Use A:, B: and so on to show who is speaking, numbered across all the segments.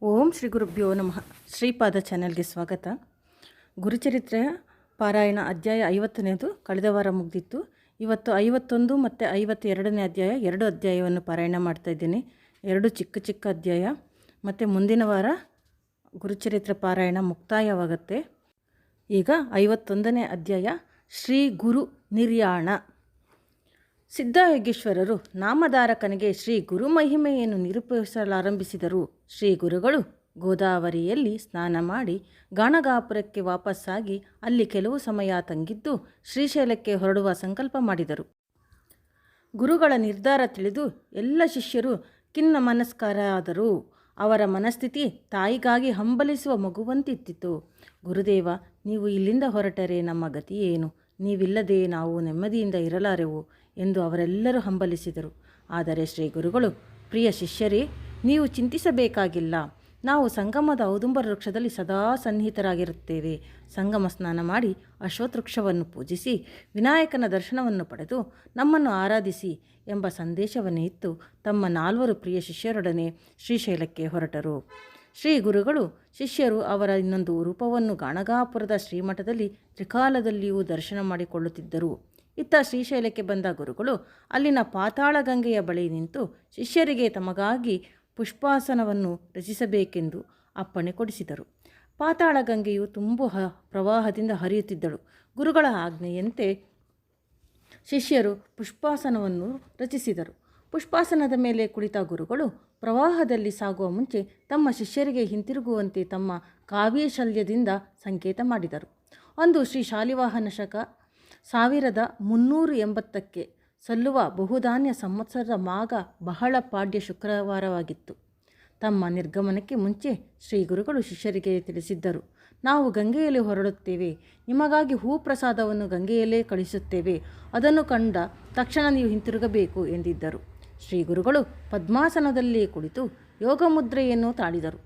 A: ಓಂ ಶ್ರೀ ಗುರುಭ್ಯೋ ನಮಃ. ಶ್ರೀಪಾದ ಚಾನೆಲ್ಗೆ ಸ್ವಾಗತ. ಗುರುಚರಿತ್ರೆಯ ಪಾರಾಯಣ ಅಧ್ಯಾಯ 50ನೇದು ಕಳೆದ ವಾರ ಮುಗಿದಿತ್ತು. ಇವತ್ತು 51 ಮತ್ತು 52ನೇ ಅಧ್ಯಾಯ, 2 ಅಧ್ಯಾಯವನ್ನು ಪಾರಾಯಣ ಮಾಡ್ತಾ ಇದ್ದೀನಿ. 2 ಚಿಕ್ಕ ಚಿಕ್ಕ ಅಧ್ಯಾಯ. ಮತ್ತು ಮುಂದಿನ ವಾರ ಗುರುಚರಿತ್ರೆ ಪಾರಾಯಣ ಮುಕ್ತಾಯವಾಗುತ್ತೆ. ಈಗ 51ನೇ ಅಧ್ಯಾಯ, ಶ್ರೀ ಗುರು ನಿರ್ಯಾಣ. ಸಿದ್ಧಯೋಗೀಶ್ವರರು ನಾಮಧಾರಕನಿಗೆ ಶ್ರೀ ಗುರು ಮಹಿಮೆಯನ್ನು ನಿರೂಪಿಸಲಾರಂಭಿಸಿದರು. ಶ್ರೀ ಗುರುಗಳು ಗೋದಾವರಿಯಲ್ಲಿ ಸ್ನಾನ ಮಾಡಿ ಗಾಣಗಾಪುರಕ್ಕೆ ವಾಪಸ್ಸಾಗಿ ಅಲ್ಲಿ ಕೆಲವು ಸಮಯ ತಂಗಿದ್ದು ಶ್ರೀಶೈಲಕ್ಕೆ ಹೊರಡುವ ಸಂಕಲ್ಪ ಮಾಡಿದರು. ಗುರುಗಳ ನಿರ್ಧಾರ ತಿಳಿದು ಎಲ್ಲ ಶಿಷ್ಯರು ಖಿನ್ನ ಮನಸ್ಕರಾದರು. ಅವರ ಮನಸ್ಥಿತಿ ತಾಯಿಗಾಗಿ ಹಂಬಲಿಸುವ ಮಗುವಂತಿತ್ತು. ಗುರುದೇವ, ನೀವು ಇಲ್ಲಿಂದ ಹೊರಟರೆ ನಮ್ಮ ಗತಿ ಏನು? ನೀವಿಲ್ಲದೆ ನಾವು ನೆಮ್ಮದಿಯಿಂದ ಇರಲಾರೆವು ಎಂದು ಅವರೆಲ್ಲರೂ ಹಂಬಲಿಸಿದರು. ಆದರೆ ಶ್ರೀ ಗುರುಗಳು, ಪ್ರಿಯ ಶಿಷ್ಯರೇ, ನೀವು ಚಿಂತಿಸಬೇಕಾಗಿಲ್ಲ. ನಾವು ಸಂಗಮದ ಔದುಂಬರ ವೃಕ್ಷದಲ್ಲಿ ಸದಾ ಸನ್ನಿಹಿತರಾಗಿರುತ್ತೇವೆ. ಸಂಗಮ ಸ್ನಾನ ಮಾಡಿ ಅಶ್ವತ್ಥವೃಕ್ಷವನ್ನು ಪೂಜಿಸಿ ವಿನಾಯಕನ ದರ್ಶನವನ್ನು ಪಡೆದು ನಮ್ಮನ್ನು ಆರಾಧಿಸಿ ಎಂಬ ಸಂದೇಶವನ್ನು ಇತ್ತು ತಮ್ಮ 4 ಪ್ರಿಯ ಶಿಷ್ಯರೊಡನೆ ಶ್ರೀಶೈಲಕ್ಕೆ ಹೊರಟರು. ಶ್ರೀ ಗುರುಗಳು ಶಿಷ್ಯರು ಅವರ ಇನ್ನೊಂದು ರೂಪವನ್ನು ಗಾಣಗಾಪುರದ ಶ್ರೀಮಠದಲ್ಲಿ ತ್ರಿಕಾಲದಲ್ಲಿಯೂ ದರ್ಶನ ಮಾಡಿಕೊಳ್ಳುತ್ತಿದ್ದರು. ಇತ್ತ ಶ್ರೀಶೈಲಕ್ಕೆ ಬಂದ ಗುರುಗಳು ಅಲ್ಲಿನ ಪಾತಾಳ ಗಂಗೆಯ ಬಳಿ ನಿಂತು ಶಿಷ್ಯರಿಗೆ ತಮಗಾಗಿ ಪುಷ್ಪಾಸನವನ್ನು ರಚಿಸಬೇಕೆಂದು ಅಪ್ಪಣೆ ಕೊಡಿಸಿದರು. ಪಾತಾಳ ಗಂಗೆಯು ತುಂಬು ಪ್ರವಾಹದಿಂದ ಹರಿಯುತ್ತಿದ್ದಳು. ಗುರುಗಳ ಆಜ್ಞೆಯಂತೆ ಶಿಷ್ಯರು ಪುಷ್ಪಾಸನವನ್ನು ರಚಿಸಿದರು. ಪುಷ್ಪಾಸನದ ಮೇಲೆ ಕುಳಿತ ಗುರುಗಳು ಪ್ರವಾಹದಲ್ಲಿ ಸಾಗುವ ಮುಂಚೆ ತಮ್ಮ ಶಿಷ್ಯರಿಗೆ ಹಿಂತಿರುಗುವಂತೆ ತಮ್ಮ ಕಾವ್ಯಶಲ್ಯದಿಂದ ಸಂಕೇತ ಮಾಡಿದರು. ಅಂದು ಶ್ರೀ ಶಾಲಿವಾಹನ ಶಕ 1380ಕ್ಕೆ ಸಲ್ಲುವ ಬಹುಧಾನ್ಯ ಸಂವತ್ಸರದ ಮಾಘ ಬಹಳ ಪಾಡ್ಯ ಶುಕ್ರವಾರವಾಗಿತ್ತು. ತಮ್ಮ ನಿರ್ಗಮನಕ್ಕೆ ಮುಂಚೆ ಶ್ರೀ ಗುರುಗಳು ಶಿಷ್ಯರಿಗೆ ತಿಳಿಸಿದ್ದರು. ನಾವು ಗಂಗೆಯಲ್ಲಿ ಹೊರಡುತ್ತೇವೆ. ನಿಮಗಾಗಿ ಹೂ ಪ್ರಸಾದವನ್ನು ಗಂಗೆಯಲ್ಲೇ ಕಳಿಸುತ್ತೇವೆ. ಅದನ್ನು ಕಂಡ ತಕ್ಷಣ ನೀವು ಹಿಂತಿರುಗಬೇಕು ಎಂದಿದ್ದರು. ಶ್ರೀ ಗುರುಗಳು ಪದ್ಮಾಸನದಲ್ಲಿ ಕುಳಿತು ಯೋಗ ಮುದ್ರೆಯನ್ನು ತಾಳಿದರು.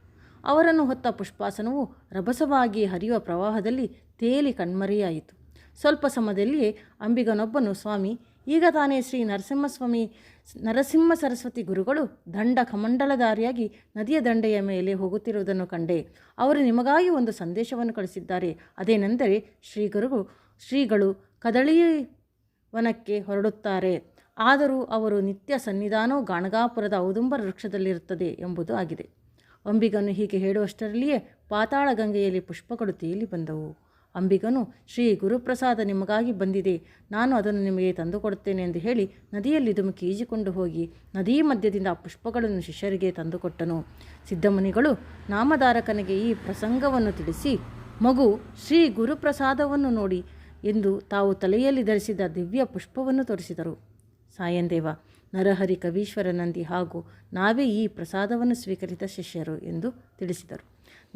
A: ಅವರನ್ನು ಹೊತ್ತ ಪುಷ್ಪಾಸನವು ರಭಸವಾಗಿ ಹರಿಯುವ ಪ್ರವಾಹದಲ್ಲಿ ತೇಲಿ ಕಣ್ಮರೆಯಾಯಿತು. ಸ್ವಲ್ಪ ಸಮಯದಲ್ಲಿಯೇ ಅಂಬಿಗನೊಬ್ಬನು, ಸ್ವಾಮಿ, ಈಗ ತಾನೇ ಶ್ರೀ ನರಸಿಂಹ ಸರಸ್ವತಿ ಗುರುಗಳು ದಂಡ ಕಮಂಡಲಧಾರಿಯಾಗಿ ನದಿಯ ದಂಡೆಯ ಮೇಲೆ ಹೋಗುತ್ತಿರುವುದನ್ನು ಕಂಡೆ. ಅವರು ನಿಮಗಾಗಿ ಒಂದು ಸಂದೇಶವನ್ನು ಕಳಿಸಿದ್ದಾರೆ. ಅದೇನೆಂದರೆ ಶ್ರೀಗಳು ಕದಳಿವನಕ್ಕೆ ಹೊರಡುತ್ತಾರೆ. ಆದರೂ ಅವರು ನಿತ್ಯ ಸನ್ನಿಧಾನವು ಗಾಣಗಾಪುರದ ಔದುಂಬರ ವೃಕ್ಷದಲ್ಲಿರುತ್ತದೆ ಎಂಬುದು ಆಗಿದೆ. ಅಂಬಿಗನು ಹೀಗೆ ಹೇಳುವಷ್ಟರಲ್ಲಿಯೇ ಪಾತಾಳ ಗಂಗೆಯಲ್ಲಿ ಪುಷ್ಪಗಳು ತೇಲಿ ಬಂದವು. ಅಂಬಿಗನು, ಶ್ರೀ ಗುರುಪ್ರಸಾದ ನಿಮಗಾಗಿ ಬಂದಿದೆ, ನಾನು ಅದನ್ನು ನಿಮಗೆ ತಂದುಕೊಡುತ್ತೇನೆ ಎಂದು ಹೇಳಿ ನದಿಯಲ್ಲಿ ಧುಮುಕಿ ಈಜಿಕೊಂಡು ಹೋಗಿ ನದೀ ಮಧ್ಯದಿಂದ ಆ ಪುಷ್ಪಗಳನ್ನು ಶಿಷ್ಯರಿಗೆ ತಂದುಕೊಟ್ಟನು. ಸಿದ್ಧಮುನಿಗಳು ನಾಮಧಾರಕನಿಗೆ ಈ ಪ್ರಸಂಗವನ್ನು ತಿಳಿಸಿ, ಮಗು ಶ್ರೀ ಗುರುಪ್ರಸಾದವನ್ನು ನೋಡಿ ಎಂದು ತಾವು ತಲೆಯಲ್ಲಿ ಧರಿಸಿದ ದಿವ್ಯ ಪುಷ್ಪವನ್ನು ತೋರಿಸಿದರು. ಸಾಯಂದೇವ, ನರಹರಿ, ಕವೀಶ್ವರ ನಂದಿ ಹಾಗೂ ನಾವೇ ಈ ಪ್ರಸಾದವನ್ನು ಸ್ವೀಕರಿಸಿದ ಶಿಷ್ಯರು ಎಂದು ತಿಳಿಸಿದರು.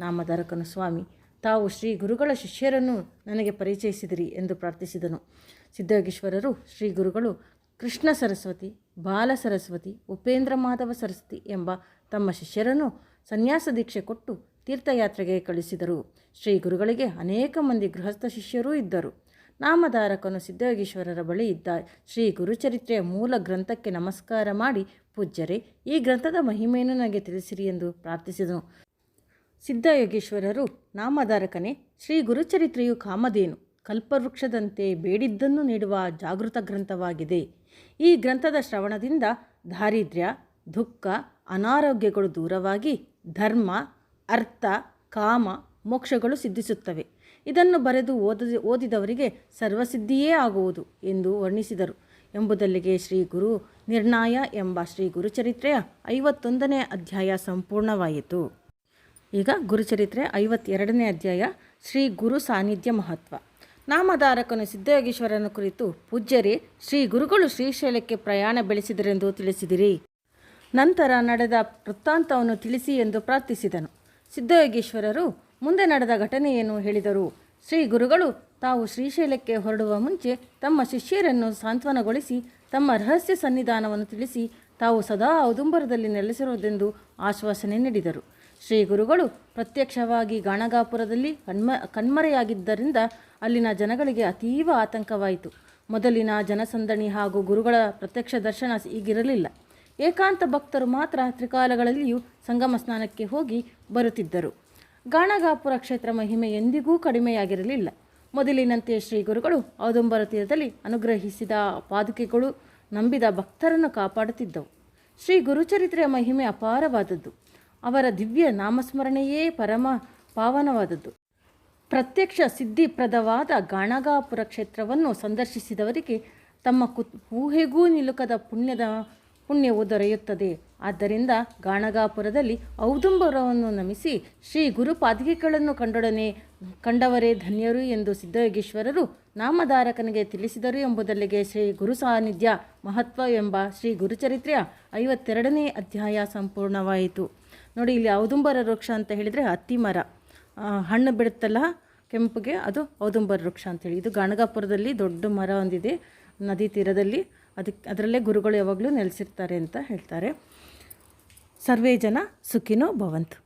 A: ನಾಮಧಾರಕನು, ಸ್ವಾಮಿ, ತಾವು ಶ್ರೀ ಗುರುಗಳ ಶಿಷ್ಯರನ್ನು ನನಗೆ ಪರಿಚಯಿಸಿದಿರಿ ಎಂದು ಪ್ರಾರ್ಥಿಸಿದನು. ಸಿದ್ಧಯೋಗೀಶ್ವರರು ಶ್ರೀ ಗುರುಗಳು ಕೃಷ್ಣ ಸರಸ್ವತಿ, ಬಾಲ ಸರಸ್ವತಿ, ಉಪೇಂದ್ರ ಮಾಧವ ಸರಸ್ವತಿ ಎಂಬ ತಮ್ಮ ಶಿಷ್ಯರನ್ನು ಸನ್ಯಾಸ ದೀಕ್ಷೆ ಕೊಟ್ಟು ತೀರ್ಥಯಾತ್ರೆಗೆ ಕಳಿಸಿದರು. ಶ್ರೀ ಗುರುಗಳಿಗೆ ಅನೇಕ ಮಂದಿ ಗೃಹಸ್ಥ ಶಿಷ್ಯರೂ ಇದ್ದರು. ನಾಮಧಾರಕನು ಸಿದ್ಧಯೋಗೀಶ್ವರರ ಬಳಿ ಇದ್ದ ಶ್ರೀ ಗುರುಚರಿತ್ರೆಯ ಮೂಲ ಗ್ರಂಥಕ್ಕೆ ನಮಸ್ಕಾರ ಮಾಡಿ, ಪೂಜ್ಯರೇ, ಈ ಗ್ರಂಥದ ಮಹಿಮೆಯನ್ನು ನನಗೆ ತಿಳಿಸಿರಿ ಎಂದು ಪ್ರಾರ್ಥಿಸಿದನು. ಸಿದ್ಧಯೋಗೀಶ್ವರರು, ನಾಮಧಾರಕನೇ, ಶ್ರೀ ಗುರುಚರಿತ್ರೆಯು ಕಾಮಧೇನು ಕಲ್ಪವೃಕ್ಷದಂತೆ ಬೇಡಿದ್ದನ್ನು ನೀಡುವ ಜಾಗೃತ ಗ್ರಂಥವಾಗಿದೆ. ಈ ಗ್ರಂಥದ ಶ್ರವಣದಿಂದ ದಾರಿದ್ರ್ಯ, ದುಃಖ, ಅನಾರೋಗ್ಯಗಳು ದೂರವಾಗಿ ಧರ್ಮ, ಅರ್ಥ, ಕಾಮ, ಮೋಕ್ಷಗಳು ಸಿದ್ಧಿಸುತ್ತವೆ. ಇದನ್ನು ಬರೆದು ಓದಿದವರಿಗೆ ಸರ್ವಸಿದ್ಧಿಯೇ ಆಗುವುದು ಎಂದು ವರ್ಣಿಸಿದರು ಎಂಬುದಲ್ಲಿಗೆ ಶ್ರೀ ಗುರು ನಿರ್ಣಯ ಎಂಬ ಶ್ರೀ ಗುರುಚರಿತ್ರೆಯ 51ನೇ ಅಧ್ಯಾಯ ಸಂಪೂರ್ಣವಾಯಿತು. ಈಗ ಗುರುಚರಿತ್ರೆ 52ನೇ ಅಧ್ಯಾಯ, ಶ್ರೀ ಗುರು ಸಾನ್ನಿಧ್ಯ ಮಹತ್ವ. ನಾಮಧಾರಕನು ಸಿದ್ಧಯೋಗೀಶ್ವರನ ಕುರಿತು, ಪೂಜ್ಯರೇ, ಶ್ರೀ ಗುರುಗಳು ಶ್ರೀಶೈಲಕ್ಕೆ ಪ್ರಯಾಣ ಬೆಳೆಸಿದರೆಂದು ತಿಳಿಸಿದಿರಿ. ನಂತರ ನಡೆದ ವೃತ್ತಾಂತವನ್ನು ತಿಳಿಸಿ ಎಂದು ಪ್ರಾರ್ಥಿಸಿದನು. ಸಿದ್ಧಯೋಗೀಶ್ವರರು ಮುಂದೆ ನಡೆದ ಘಟನೆಯನ್ನು ಹೇಳಿದರು. ಶ್ರೀ ಗುರುಗಳು ತಾವು ಶ್ರೀಶೈಲಕ್ಕೆ ಹೊರಡುವ ಮುಂಚೆ ತಮ್ಮ ಶಿಷ್ಯರನ್ನು ಸಾಂತ್ವನಗೊಳಿಸಿ ತಮ್ಮ ರಹಸ್ಯ ಸನ್ನಿಧಾನವನ್ನು ತಿಳಿಸಿ ತಾವು ಸದಾ ಔದುಂಬರದಲ್ಲಿ ನೆಲೆಸಿರುವುದೆಂದು ಆಶ್ವಾಸನೆ ನೀಡಿದರು. ಶ್ರೀ ಗುರುಗಳು ಪ್ರತ್ಯಕ್ಷವಾಗಿ ಗಾಣಗಾಪುರದಲ್ಲಿ ಕಣ್ಮರೆಯಾಗಿದ್ದರಿಂದ ಅಲ್ಲಿನ ಜನಗಳಿಗೆ ಅತೀವ ಆತಂಕವಾಯಿತು. ಮೊದಲಿನ ಜನಸಂದಣಿ ಹಾಗೂ ಗುರುಗಳ ಪ್ರತ್ಯಕ್ಷ ದರ್ಶನ ಈಗಿರಲಿಲ್ಲ. ಏಕಾಂತ ಭಕ್ತರು ಮಾತ್ರ ತ್ರಿಕಾಲಗಳಲ್ಲಿಯೂ ಸಂಗಮ ಸ್ನಾನಕ್ಕೆ ಹೋಗಿ ಬರುತ್ತಿದ್ದರು. ಗಾಣಗಾಪುರ ಕ್ಷೇತ್ರ ಮಹಿಮೆ ಎಂದಿಗೂ ಕಡಿಮೆಯಾಗಿರಲಿಲ್ಲ. ಮೊದಲಿನಂತೆ ಶ್ರೀ ಗುರುಗಳು ಔದುಂಬರ ತೀರದಲ್ಲಿ ಅನುಗ್ರಹಿಸಿದ ಪಾದುಕೆಗಳು ನಂಬಿದ ಭಕ್ತರನ್ನು ಕಾಪಾಡುತ್ತಿದ್ದವು. ಶ್ರೀ ಗುರುಚರಿತ್ರೆಯ ಮಹಿಮೆ ಅಪಾರವಾದದ್ದು. ಅವರ ದಿವ್ಯ ನಾಮಸ್ಮರಣೆಯೇ ಪರಮ ಪಾವನವಾದದ್ದು. ಪ್ರತ್ಯಕ್ಷ ಸಿದ್ಧಿಪ್ರದವಾದ ಗಾಣಗಾಪುರ ಕ್ಷೇತ್ರವನ್ನು ಸಂದರ್ಶಿಸಿದವರಿಗೆ ತಮ್ಮ ಊಹೆಗೂ ನಿಲುಕದ ಪುಣ್ಯವು ದೊರೆಯುತ್ತದೆ. ಆದ್ದರಿಂದ ಗಾಣಗಾಪುರದಲ್ಲಿ ಔದುಂಬರವನ್ನು ನಮಿಸಿ ಶ್ರೀ ಗುರು ಪಾದುಕೆಗಳನ್ನು ಕಂಡವರೇ ಧನ್ಯರು ಎಂದು ಸಿದ್ಧಯೋಗೀಶ್ವರರು ನಾಮಧಾರಕನಿಗೆ ತಿಳಿಸಿದರು ಎಂಬುದಲ್ಲಿಗೆ ಶ್ರೀ ಗುರು ಸಾನ್ನಿಧ್ಯ ಮಹತ್ವ ಎಂಬ ಶ್ರೀ ಗುರುಚರಿತ್ರೆಯ 52ನೇ ಅಧ್ಯಾಯ ಸಂಪೂರ್ಣವಾಯಿತು. ನೋಡಿ, ಇಲ್ಲಿ ಔದುಂಬರ ವೃಕ್ಷ ಅಂತ ಹೇಳಿದರೆ ಹತ್ತಿ ಮರ, ಹಣ್ಣು ಬಿಡುತ್ತಲ್ಲ ಕೆಂಪುಗೆ, ಅದು ಔದುಂಬರ ವೃಕ್ಷ ಅಂತೇಳಿ. ಇದು ಗಾಣಗಾಪುರದಲ್ಲಿ ದೊಡ್ಡ ಮರ ಒಂದಿದೆ ನದಿ ತೀರದಲ್ಲಿ. ಅದರಲ್ಲೇ ಗುರುಗಳು ಯಾವಾಗಲೂ ನೆಲೆಸಿರ್ತಾರೆ ಅಂತ ಹೇಳ್ತಾರೆ. ಸರ್ವೇ ಜನ ಸುಖಿನೋ ಭವಂತು.